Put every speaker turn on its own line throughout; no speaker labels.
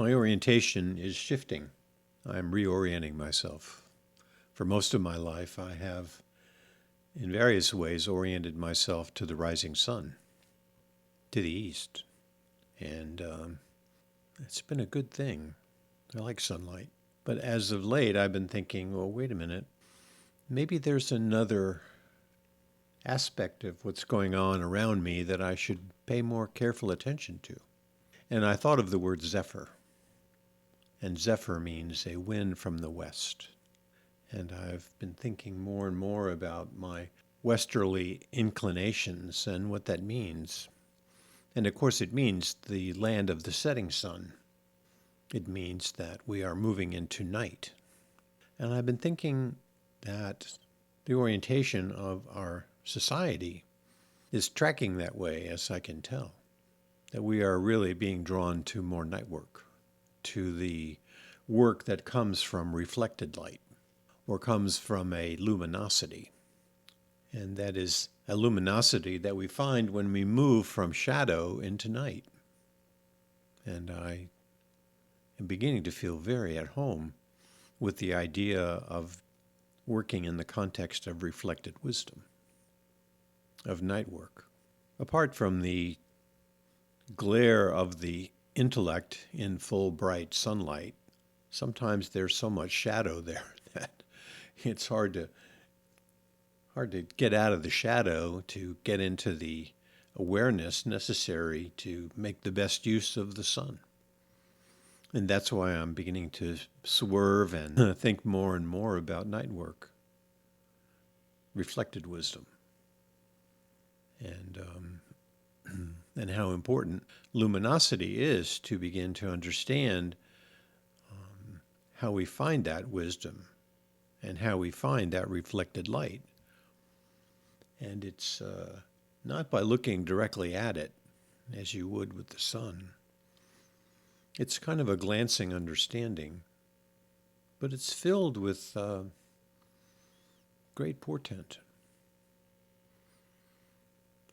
My orientation is shifting. I'm reorienting myself. For most of my life, I have, in various ways, oriented myself to the rising sun, to the east. And it's been a good thing. I like sunlight. But as of late, I've been thinking, well, wait a minute. Maybe there's another aspect of what's going on around me that I should pay more careful attention to. And I thought of the word Zephyr. And Zephyr means a wind from the west. And I've been thinking more and more about my westerly inclinations and what that means. And of course, it means the land of the setting sun. It means that we are moving into night. And I've been thinking that the orientation of our society is tracking that way, as I can tell. That we are really being drawn to more night work, to the work that comes from reflected light or comes from a luminosity. And that is a luminosity that we find when we move from shadow into night. And I am beginning to feel very at home with the idea of working in the context of reflected wisdom, of night work. Apart from the glare of the intellect in full bright sunlight, sometimes there's so much shadow there that it's hard to get out of the shadow to get into the awareness necessary to make the best use of the sun. And that's why I'm beginning to swerve and think more and more about night work, reflected wisdom, and how important luminosity is to begin to understand how we find that wisdom and how we find that reflected light. And it's not by looking directly at it, as you would with the sun. It's kind of a glancing understanding, but it's filled with great portent.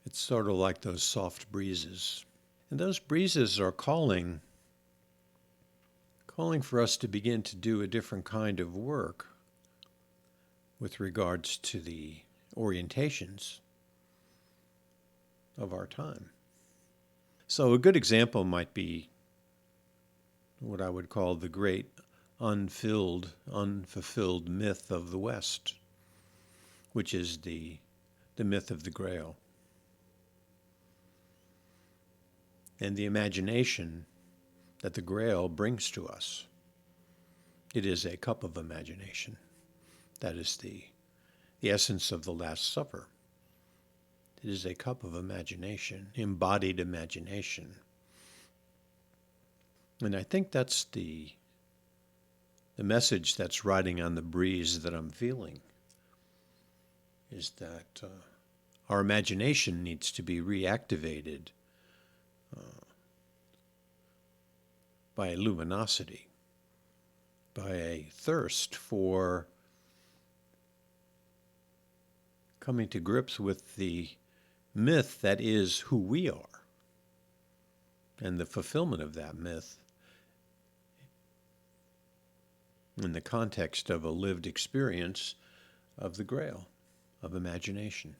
It's sort of like those soft breezes. And those breezes are calling for us to begin to do a different kind of work with regards to the orientations of our time. So a good example might be what I would call the great unfulfilled myth of the West, which is the myth of the Grail. And the imagination that the Grail brings to us. It is a cup of imagination. That is the essence of the Last Supper. It is a cup of imagination, embodied imagination. And I think that's the message that's riding on the breeze that I'm feeling, is that our imagination needs to be reactivated by a luminosity, by a thirst for coming to grips with the myth that is who we are, and the fulfillment of that myth in the context of a lived experience of the Grail, of imagination.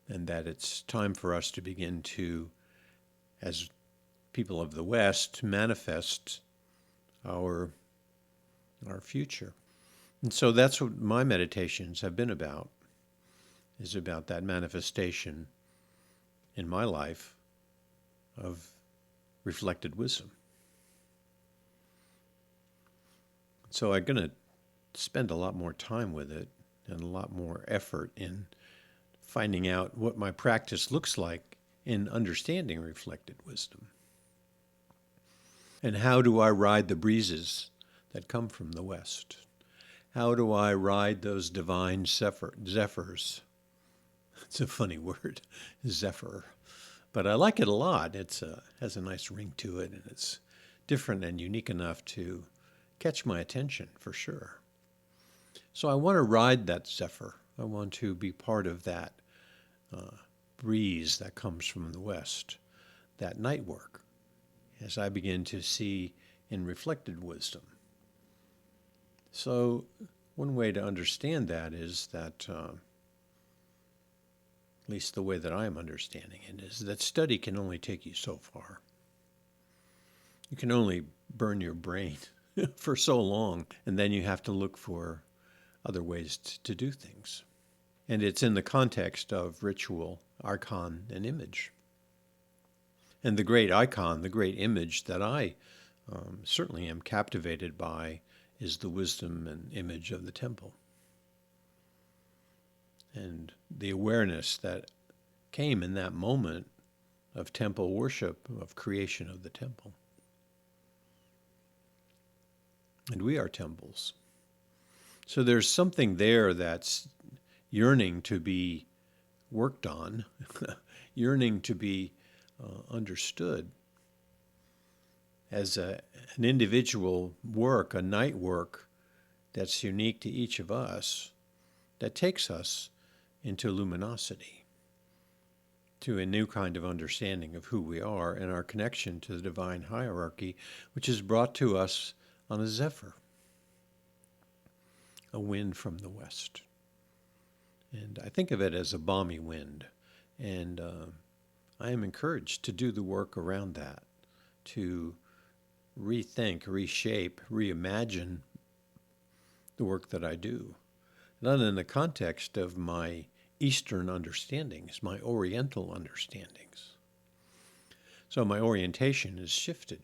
And that it's time for us to begin to, as people of the West, manifest our future. And so that's what my meditations have been about, is about that manifestation in my life of reflected wisdom. So I'm going to spend a lot more time with it and a lot more effort in finding out what my practice looks like in understanding reflected wisdom. And how do I ride the breezes that come from the West? How do I ride those divine zephyrs? It's a funny word, Zephyr. But I like it a lot. It has a nice ring to it, and it's different and unique enough to catch my attention, for sure. So I want to ride that Zephyr. I want to be part of that breeze that comes from the West, that night work, as I begin to see in reflected wisdom. So one way to understand that is that, at least the way that I'm understanding it, is that study can only take you so far. You can only burn your brain for so long, and then you have to look for other ways to do things. And it's in the context of ritual, icon, and image. And the great icon, the great image that I certainly am captivated by is the wisdom and image of the temple. And the awareness that came in that moment of temple worship, of creation of the temple. And we are temples. So there's something there that's yearning to be worked on, yearning to be understood as an individual work, a night work that's unique to each of us, that takes us into luminosity, to a new kind of understanding of who we are and our connection to the divine hierarchy, which is brought to us on a zephyr, a wind from the west. And I think of it as a balmy wind. And I am encouraged to do the work around that, to rethink, reshape, reimagine the work that I do, not in the context of my Eastern understandings, my Oriental understandings. So my orientation is shifted.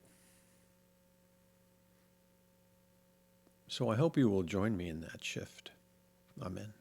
So I hope you will join me in that shift. Amen.